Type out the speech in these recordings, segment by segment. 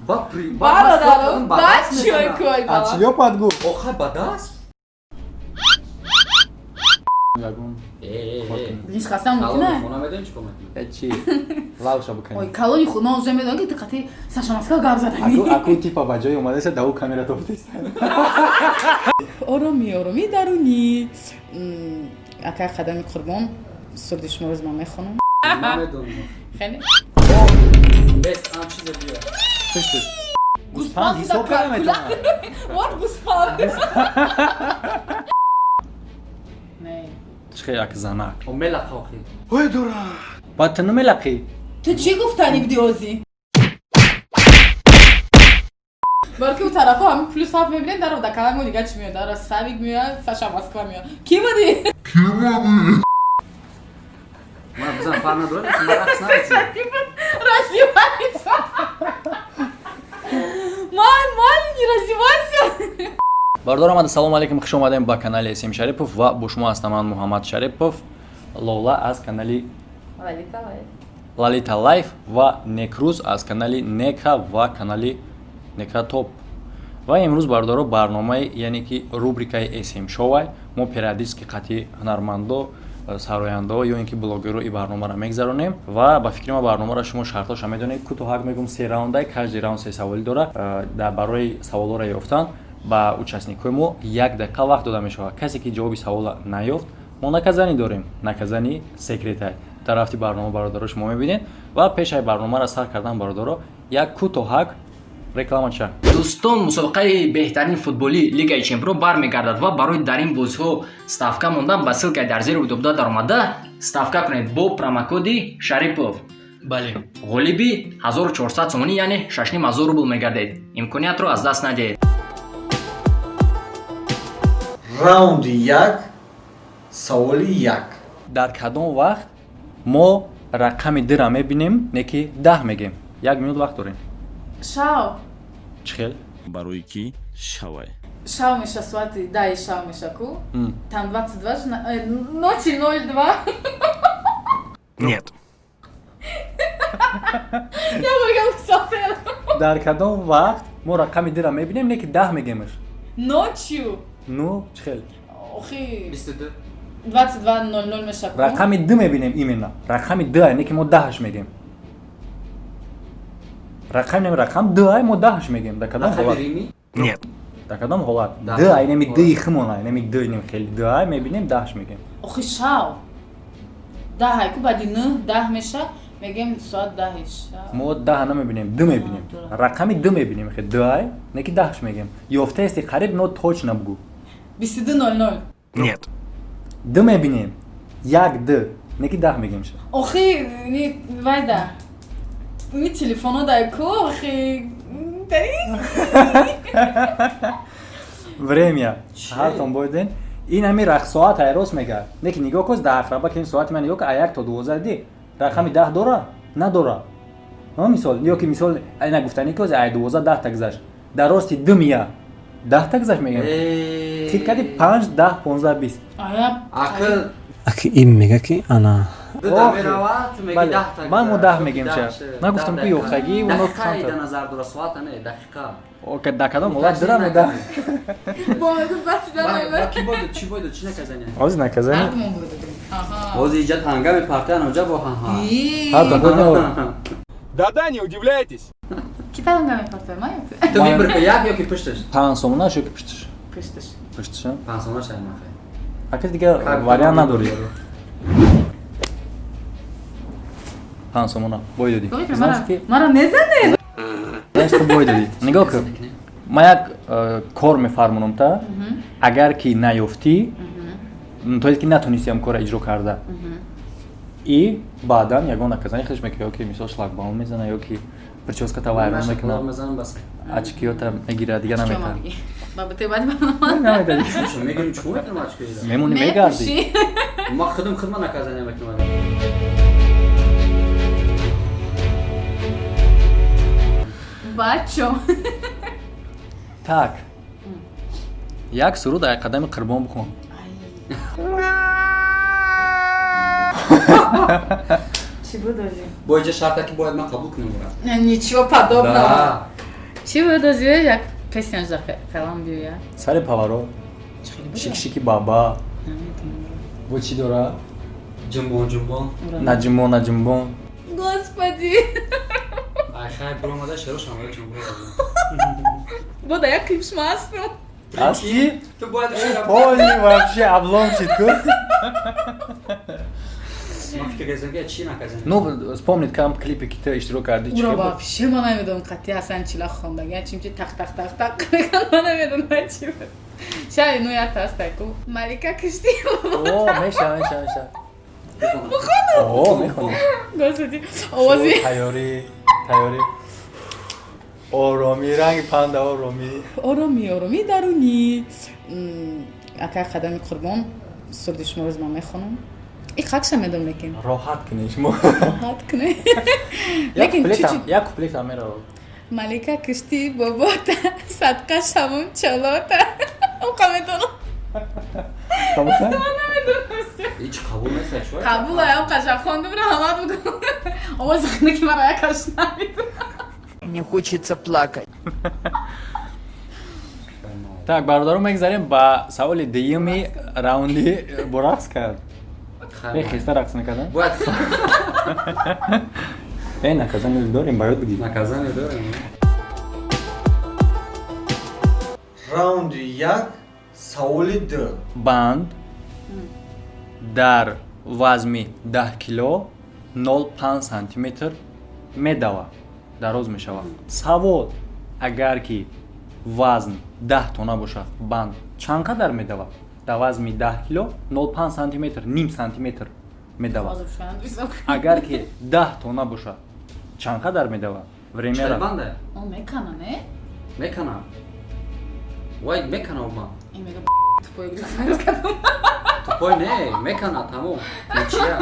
Бародаро, бачой кой А бала. чьё подгу? Охай ба даст? Ягун. Видишь, хастам мутина? Хона медонӣ чӣ кор мекунӣ? Чи? Лавша Ой, букани. калони худ ман уза медонам ки қати Саша Маска гап задани. Аку типа ба ҷои омадаша даву камера тофтист. Ороми, ороми дарунӣ. Ака қадами қурбон сурди шумороз ман мехонам. Ман медонам. Хеле. Бест ан чизе биё. Пиштиш. Гуспанд ҳисоб да наметавонам. Вот гуспанд. Не. Чӣ як занак. О мелақа охи. Ой дура. Ба ту намелақӣ. Ту чӣ гуфтани видеози? балки у тарафа ҳами плюс 7 мебинед дар да калами дига чӣ меёд дар Савик меёд Саша Москва меёд ки буди Ман бизан фар надорад ки ман рақс навезӣ. раздевайся ман маленький раздевайся Бардор омада, салом алейкум, хуш омадем ба канали Эсим Шарипов ва бо шумо ҳастам ман Муҳаммад Шарипов, Лола аз канали Лалита Лайф ва Некрuz аз канали Нека ва канали Нека Топ. Ва имрӯз бардоро барномаи яъне ки рубрикаи Эсим Шоуай мо периодически қати ҳунармандо, сарояндо ё ин ки блогеро и барномаро мегзаронем ва ба фикри ман барномаро шумо шартоша медонед кӯтоҳак мегум 3 раундай, каждый раунд 3 саволӣ дорад. Дар барои саволҳоро ёфтан ба участникои мо 1 дақиқа вақт дода мешавад. Касе ки ҷавоби савола наёфт, мо наказанӣ дорем, наказани секретай. Дар рафти барнома бародаро шумо мебинед ва пешаи барномаро сар кардан бародаро як кӯтоҳак рекламача. дӯстон, мусобиқаи беҳтарин футболӣ Лигаи Чемпион бармегардад ва барои дар ин бозиҳо ставка мондан ба ссилкаи дар зери видео даромада ставка кунед бо промокоди Шарипов. Бале. ғолиби 1400 сомонӣ яъне 6500 рубл мегардед. имкониятро аз даст надиҳед. Раунди 1, саволи 1. Дар кадом вақт мо рақами дира мебинем, не ки 10 мегем. 1 минут вақт дорем. шав Чӣ хел? барои ки шавай. шав меша соати 10 шав меша ку там 22 ночи 02 Нет. я богам сафер Дар кадом вақт мо рақами дира мебинем, не ки 10 мегемш. ночью Ну, чӣ хел? охи 22. 22:00 меша ку Рақами 2 мебинем именно. Рақами 2, не ки мо 10 мегем. Рақам 2, мо 10 мегем. Дар кадом Рақами ҳолат? римӣ? Нет. Дар кадом ҳолат? 10. 2, неми 2 химона, неми 2 неми хели 2 мебинем, 10 мегем. охи шав 10 ку баъди 9 10 меша мегем соат 10 шав мо 10 намебинем, 2 мебинем. Рақами 2 мебинем, хе 2, не ки 10 мегем. Ёфтаести қариб, но точно бигӯ. 22:00 Нет. 2 мебинем. 1 2, не ки 10 мегем ша. охи ни вайда ни телефоно дай ку охи тари Время. Ҳартон бойден. Ин ҳами рақсоат айрос мегӯяд. Не ки нигоҳ кун да ахраба ки ин соати ман нигоҳ ки 1 то 12 ди. Рақами 10 дора? Надора. Ҳа мисол, ё ки мисол айна гуфтани ки ай 12 10 та гузашт. Дар рости 2 мия 10 та гузашт мегем. Фикр кади 5 10 15 20. ая Акл Аки ин мега ки ана. дуда меравад меги Бале, 10 та. ман мо 10 мегем ша. Ман гуфтам ки ёфтагӣ ва дақиқаи да назар дора соата не дақиқа. Окей, да кадом ҳолат дира мо да. боду бачида Ки боду чӣ боду чӣ наказания? Оз наказани. ардмон буду аха Бози иҷад ҳангами партия ноҷа бо ҳа. Ҳартон бойден. Да-да, не удивляйтесь. ки тангами партай маят Ту вибр ки як ё ки пушташ? 5 сомона шо ки пиштиш. пиштиш Пиштиш. Пансона шай махай. Ака дига вариант надори. 5 сомона бойдоди. Знаеш ки мара незане знаеш ки бойдоди. Нигоҳ кун. Ман як кор мефармонам та. Агар ки наёфтӣ, то ки натонисти ҳам кора иҷро карда. И баъдан ягон наказани худаш мекунад, ё ки мисол шлагбаум мезана, ё ки прическата вайрон мекунад. мезанам бас. Очкиёта мегирад, дига наметавад. баба те баъд бана Наметавад. Шо мегирим чӣ метавам ачки ида? Мемони мегарди. Ма худам худма наказания мекунам. бачо Так. Як суруд ай қадами қурбон бихон. выдали? Бойча шарта ки бояд ман қабул кунам ора. Ничего подобного. Да. Чи выдали? Як песня за Колумбию? сари паворот шикшики баба бо чӣ дора Ҷумбон ҷумбон. наҷмон наҷмбон Господи. Ай хай бромада шеро шамоя ҷумбон. Бода як клип шмасну. асти Ту бояд шеро. пони вообще облом шид ку Ман фикр кардам ки чӣ наказем. ну вспомнит кам клипе ки ту иштирок карди чӣ Ура хел буд? вообще man nemiddum qat'iy Hasan Chilaq xondagan chunki taq taq taq taq qilgan man nemiddum chi. Shay ну я тастайку. Malika Kishtieva. о меша о мехонам Господи. Овози. тайёрӣ оромӣ ранги панда оромӣ Ороми дарунӣ. Ака қадами қурбон сурди шумо роз ман мехонам. И қакша медом лекин. роҳат кунӣ шумо Раҳат кune. Лекин чуть-чуть як куплетам мерав Malika Kishti бобота садқа шамун чолота. Оқамедонам. Ҳеҷ қабул нестад шуай. Қабул аям қашақ хондум ра ҳама бугам. Овози хина ки мара якаш намидум. Мне хочется плакать. так бародаро мегзарем ба саволи дуюми раунди бо рақс кард хеста рақс накардан Бояд наказание дорем ба ёд бигир наказание дорем. раунди як саволи ду банд дар вазми 10 кило 0.5 сантиметр медава дароз мешавад савол агар ки вазн 10 тона бошад банд чанд қадар медава дар вазми 10 кило 0.5 сантиметр ним сантиметр медава агар ки 10 тона бошад чанд қадар медава время Чӣ ра банда? О мекана не? Меканам. Вай меканам ман. Ин мега тупой гриф. Тупой не, мекана тамом. Ничия.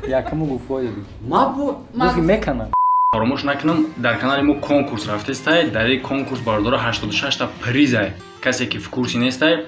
якаму гуфоя Ма бу гуфи мекана фаромӯш накунам дар канали мо конкурс рафтестай дар ин конкурс бародора 86 та призай касе ки в курси нестай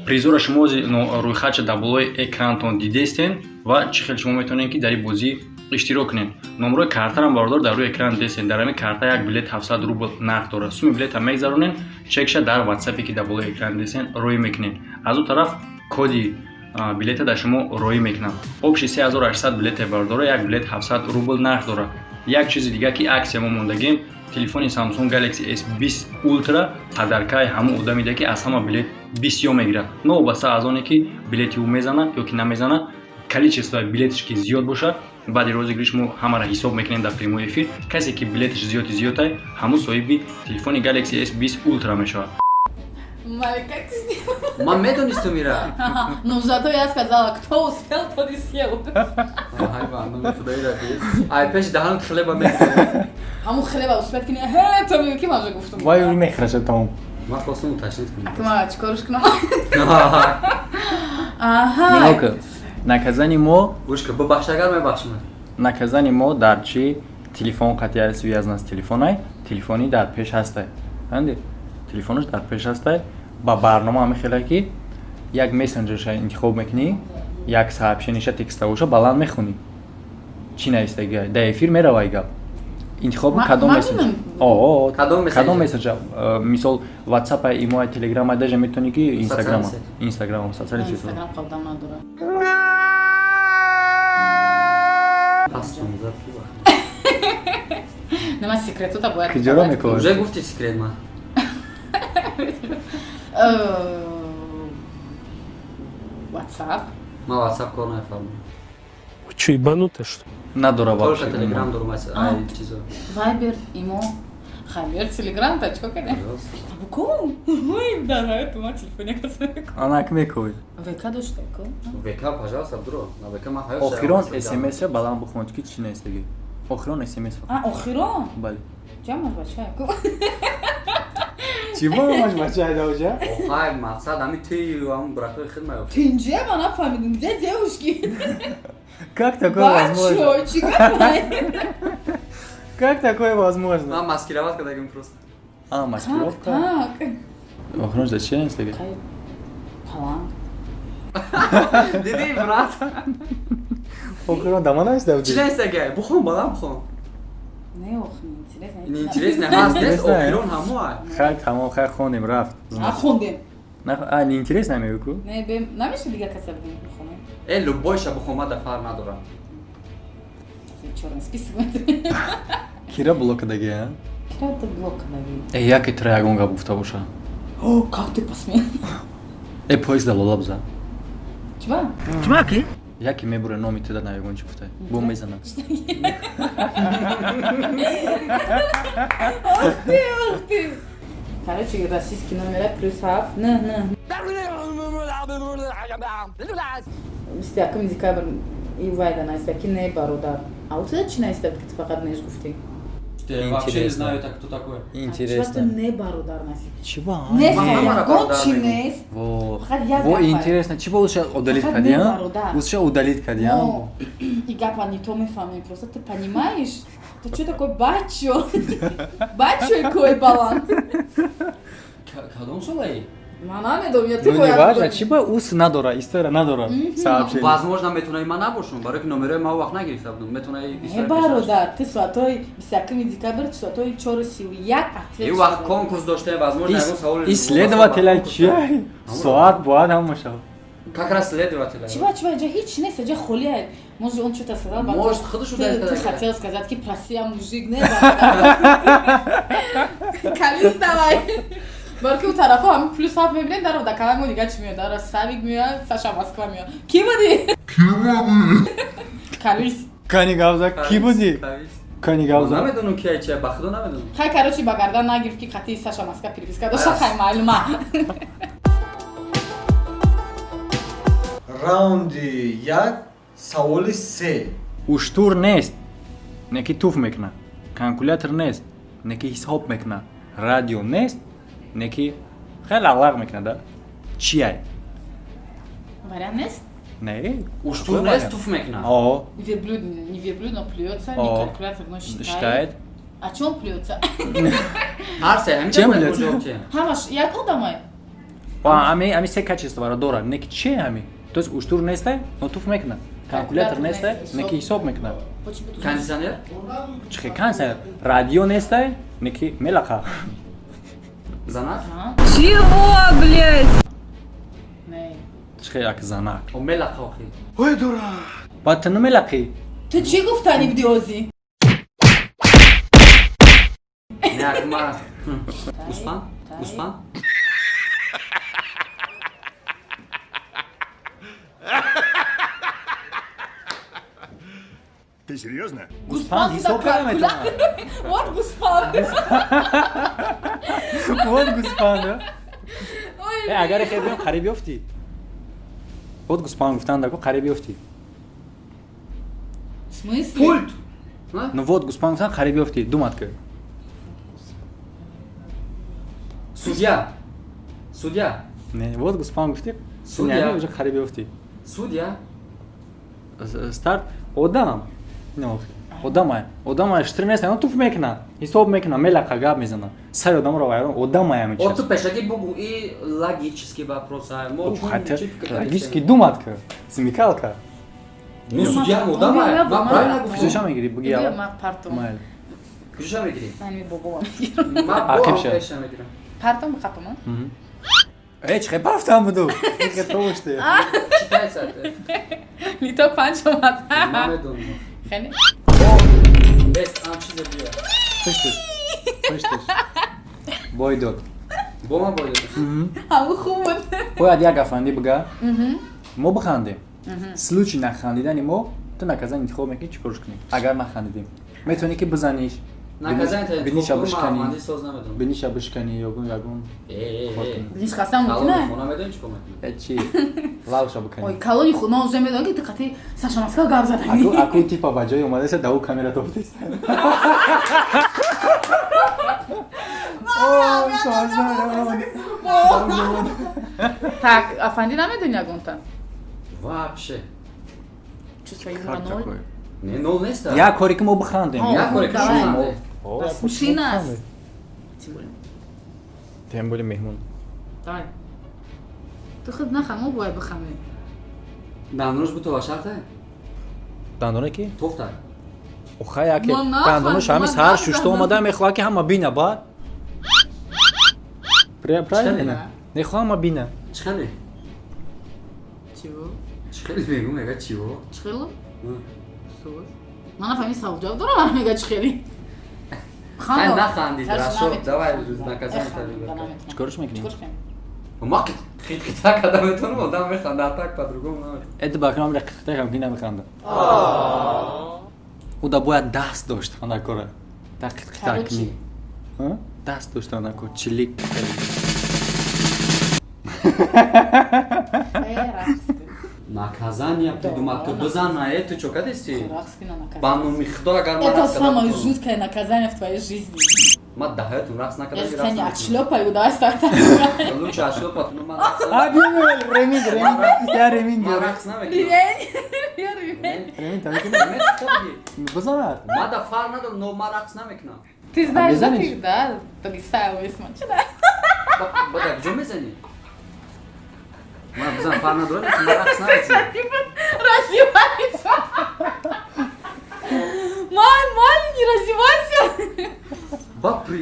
призора шумо рӯйхатша дар болои экранатон дидестен ва чӣ хел шумо метавонед ки дар ин бозӣ иштирок кунед номерои картарам бародор дар рӯи экран дидестен дар ҳамин карта як билет 700 рубл нақд дорад суми билета мегзаронен чекша дар ватсапе ки дар болои экран дидестен роӣ мекунед аз он тараф коди билета дар шумо роӣ мекунам обши 3800 билете бародора як билет 700 рубл нақд дорад як чизи дигар ки аксия мо мондагем телефони Samsung Galaxy S20 Ultra падаркаи ҳамон одамида ки аз ҳама билет бисёр мегирад новобаста аз оне ки билети ӯ мезана ё ки намезана количествои билетиш ки зиёд бошад баъди розигирӣ шумо ҳамаро ҳисоб мекунем дар прямой эфир касе ки билетиш зиёдай ҳамон соҳиби телефони Galaxy S20 Ultra мешавад Малика Кishtieva. ман медонистум ира. Ну зато я сказала, кто успел, тот и съел. Ай бандам худои рафиқ. Ай пеш даҳан хлеба мекунем. Ҳамун хлеба успел ки не то ми ки ман гуфтум. вай ӯ мехраша тамом Ман хостам уташнид кунам. Кма чикорш кунам? Аҳа. Аҳа. нок наказани мо Гӯшка бубахш агар мебахшмад. наказани мо дар чӣ телефон қатъияи связан с телефонай телефони дар пеш ҳастай анди телефонаш дар пеш ҳастай ба барнома мехелай ки як мессенҷерша интихоб мекунӣ як сообщениша текстовоша баланд мехонӣ чӣ наистагиай дар эфир меравай гап интихоби кадом мессенҷер кадом мессенҷер мисол ватсапа имоя телеграма даже метавонӣ ки инстаграм социали сетҳо Инстаграм қавдам надорад. Пастам зад ки бах. Нема секретота бояд. куҷоро мекунад Уже гуфти секрет ман. WhatsApp. Ман WhatsApp кор нафаҳмам. Вы что, ебанутые, что ли? надора Только вообще Telegram дорум аз ай чизо. Viber, Imo. Хайбер, Telegram, та чико каде? Абуко? Ой, да, ту ма телефоне касако. анак мекуви Века доштако? Века, пожалуйста, бро. На века ман ҳаёт. охирон смсша баланд бухонад ки чӣ наистаги охирон смс Охирон? бале Ҷамаш бачако. чӣ бомаш бача даоҷа Охай, мақсад ҳамин ти ҳамн братои хид маёфт. Тинҷе ма нафаҳмидум, где девушки? как такое возможно Бачо, чӣ гапай? как такое возможно Ман маскироват кардагим просто. маскировка Так. охирон за чӣ наистаги Паланг. Диди, брат. охирон дама наистади. Чи нест ага? Бухом балам бухом. Не охни, интересно. Ин интересно ҳаст нест Интересно, охирон ҳамоа. Хай тамом хай хондем рафт. Нахондем. А не интересно мегӯ? Не, намеша дига каса бихонем. Любойша бухомада фар надорад. Чёрный список метр. Кира блокадаги, а? Кира ты блок нави. Яке траягон гап гуфта боша. О, как ты посмел? Поезда лолабза. Чува? Яке мебуре номи теда наягон чи гуфтай. Бо мезана. Ох ты. Короче, российский номера плюс хаф. Не. Мистякам декабр и вайда наистаки не бародар. А у тебя чи наистаки ты фақат неш гуфти? Я вообще не знаю, так кто такой. Чува ты Интересно. не бародар наси? Чиба? Не Мама гон бародар чи мегӯ. нес? Во. Фақат як Во гапа. интересно. Чиба уша удалит Фақат кадиам? не бародар. Уша удалит кадиам? Но и гапа не то мефамим, просто ты понимаешь? Ты что такой бачо? Бачо и кой баланс? Кадом солаи? Мана медом, я ты Ну не важно. Чиба ус надора, история надора. Сообщение. Возможно, метунаи ман набошам, барои ки номерои ман вақт нагирифта будам. Метунаи Не история бародар, ты соатой 21 декабр, соатой 4:31 ответ. И вақт конкурс доштем, возможно, ягон саволи. Исследователя чай. Соат боад ҳамаша. Как раз следователя. Чува, я хич не сидя холия. Может, он что-то сказал, Может, ходишь удалить, ты когда хотел сказать, ки проси, я мужик, не бародар. Калис давай. Балки у тарафа ҳам плюс ҳафт мебинем дар да каламо дига чӣ меёд дар Савик меёд Саша Москва меёд ки буди Калис Кани гавза ки буди? Кани гавза. Намедонам ки айча, ба худо намедонам. хай короче ба гардан нагирифт ки қатъи Саша Москва переписка дошта хай маълума раунди 1 саволи 3. Уштур нест. Неки туф мекна. Калкулятор нест. Неки ҳисоб мекна. Радио нест. Неки хеле аллақ мекна да. Чи ай? вариант нест Не. Уштур нест, туф мекна. О. не верблюд но плюется не О. калькулятор но считает Считает. а чё он плюется Ҳар се ҳамин Чем ҷавоб блядь? муҷоб че. ҳамаш як одамай Ами се качества бара дора. Неки чи ами? То есть уштур нестай, но туф мекна. Калкулятор нестай, неки ҳисоб мекна. Кондиционер? Чихе канса радио нестай, неки мелақа. Занак? не Чихе як занак. О мелақа охи. Ба ту мелақи. ты чӣ гуфтани буди озӣ Не, ма. Успан? Успан? Ты серьезно? Гуспан ҳисоб кардам вот Гуспан Вот гуспан да. Ой, Агар хебем қариб ёфти. Вот гуспан гуфтан дако қариб ёфти. в смысле Пульт! Ну вот гуспан гуфтан қариб ёфти. Думатка. Судья! Судья! Не, вот гуспан гуфти. Судья. Суняни уже қариб ёфти. Судья! Старт одам. Ну, одама штринес, но туф мекна. Ҳисоб мекна, мелақа гап мезана. Сари одамро вайрон, одама ям Вот чиз. tu пешаки бугу и логический вопрос. Логически думатка. Смекалка. Ну, судья, ну давай. Правильно говорю. Физуша мегири, буги я ала. ма партом Майли. Куша мегири? мани бобоам мегирам Ма Акиб бо ша. пеша мегирам. партом хапама Чихе пафтам буду. Чихе товуште. Читайся. лито панчомат Мамедон. хеле Бест анчизе бия. Пуштиш. Бойдот. Бома бойдо. ҳаму хуб буд Бояд як афанди бага. Мо бихандем. Случай нахандидани мо, ту наказан интихоб мекунӣ чӣ корш кунӣ? Агар нахандидем. Метавонӣ ки бизаниш. Наказание та Биниша интихоб бишканӣ. махманди соз намедон. Биниша бишканӣ ягон. лиш хастам Калон мутина хона медон чӣ комет? Чӣ? Лавша ой биканӣ. калони хуно уже медон ки ты қатъи Саша Москва гап задани Аку типа ба ҷои омадаша даву камера тофтест. так афанди намедони ягонта Вообще. чувство юмора ноль Не, нол неста. Як кори ки мо бихандем. Як кори ки давай. шумо. Смеши нас. Тем более. Тем более меҳмон. Давай. Ты хоть нахамо бояд бихаме. Намнуш бу то ва шарта? дандоне ки Тухтай. оха яке Мо нафаҳмидам, дандонош ҳамин ман сар нафаҳмидам. шушта омада мехоҳад ки ҳама бина баъд правильно нехоҳам ҳама бина Чхели? Чиво? Чхели мегу мега чиво? Чхело? Соз. Ман нафаҳмид савоб ҷавоб дорам, ман мега чхели. Ай нахандид, Рашод, давай наказание табиғ. чикорш мекунем Ма хит-хита када метонам, одам механда, а так по-другому намеханда. эти бакнам рехтехам ки намеханда уда бояд даст дошт ханакора так Короче. даст дошт ханако чилик Наказание придумал, ты бизан на эту, чё, когда си? Бану михто, агар ма Это ракс самое када жуткое наказание в твоей жизни. Ма дахаетун ракс накада Я си же ракс тебя не накада. отшлепаю, да, старта. Лучше ашлопат, ну ма ракс ремин я ремин ма ракс намекунам. Ремень. Я ремень. ремин тамекунем Ремень хитаги. бизанад Ма да фар надам, но ма ракс намекунам. Ты знаешь, да, Обязанишь? ты, да? Дагестаева весьма. Че да? Бада, где мезани? Ма бизан фар надам, ма ракс намекунам. Раздевайся. Маленький, раздевайся.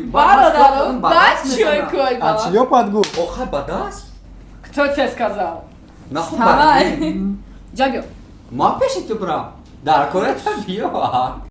Бародаров, дачой кой, бала. ачлёпадгу Охай бадас? Кто тебе сказал? Нахуй Вставай. бадас? Джагё. Ма пеши ты брам. Дар корета биё.